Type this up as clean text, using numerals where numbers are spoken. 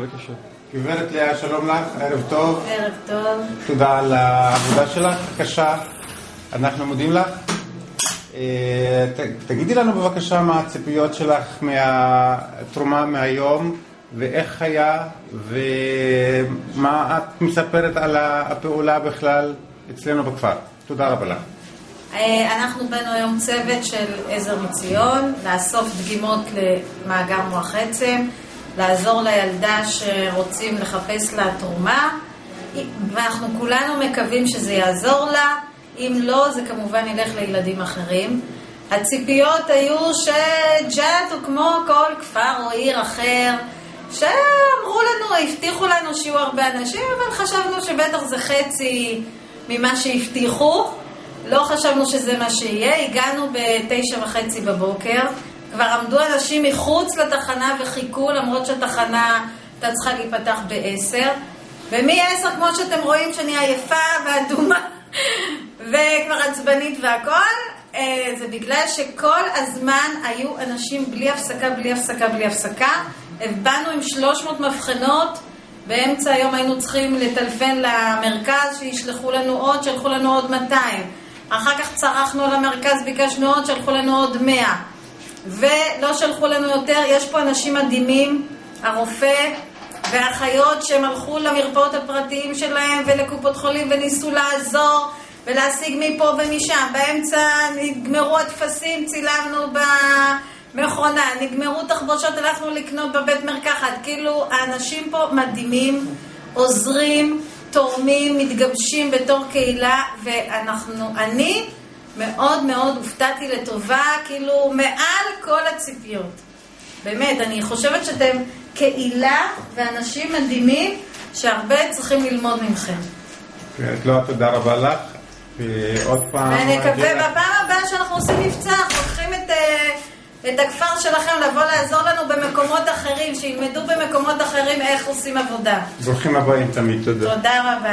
בבקשה. גברת לאה, שלום לך, ערב טוב. ערב טוב. תודה על העבודה שלך, קשה. אנחנו מודים לך. תגידי לנו בבקשה מה הציפיות שלך מהתרומה מהיום, ואיך היה, ומה את מספרת על הפעולה בכלל אצלנו בכפר. תודה רבה לך. אנחנו בנו היום צוות של עזר מציון, לאסוף דגימות למאגר מוח עצם, לעזור לילדה שרוצים לחפש לה תרומה, ואנחנו כולנו מקווים שזה יעזור לה. אם לא, זה כמובן ילך לילדים אחרים. הציפיות היו שג'ת הוא כמו כל כפר או עיר אחר, שאמרו לנו, הבטיחו לנו שיהיו הרבה אנשים, אבל חשבנו שבטח זה חצי ממה שהבטיחו. לא חשבנו שזה מה שיהיה. הגענו ב9:30 בבוקר, כבר עמדו אנשים מחוץ לתחנה וחיכו, למרות שהתחנה הייתה צריכה להיפתח ב10, ומ10 כמו שאתם רואים שאני עייפה ואדומה וכבר עצבנית והכל, זה בגלל שכל הזמן היו אנשים בלי הפסקה. באנו עם 300 מבחנות, באמצע היום היינו צריכים לטלפן למרכז שישלחו לנו עוד, שלחו לנו עוד 200, אחר כך צרחנו למרכז, ביקשנו עוד, שלחו לנו עוד 100, ולא שלחו לנו יותר. יש פה אנשים מדהימים, הרופא והאחיות, שהם הלכו למרפאות הפרטיים שלהם ולקופות חולים וניסו לעזור ולהשיג מפה ומשם. באמצע נגמרו התפסים, צילמנו במכונה, נגמרו תחבושות, הלכנו לקנות בבית מרקחת. כאילו האנשים פה מדהימים, עוזרים, תורמים, מתגבשים בתור קהילה, אני מאוד מאוד הופתעתי לטובה, כאילו מעל כל הציפיות. באמת, אני חושבת שאתם קהילה ואנשים מדהימים שהרבה צריכים ללמוד ממכם. לא, תודה רבה לך. ועוד פעם... ונקווה בפעם הבאה שאנחנו עושים מבצע, אנחנו לוקחים את הכפר שלכם לבוא לעזור לנו במקומות אחרים, שילמדו במקומות אחרים איך עושים עבודה. ברוכים הבאים תמיד, תודה. תודה רבה.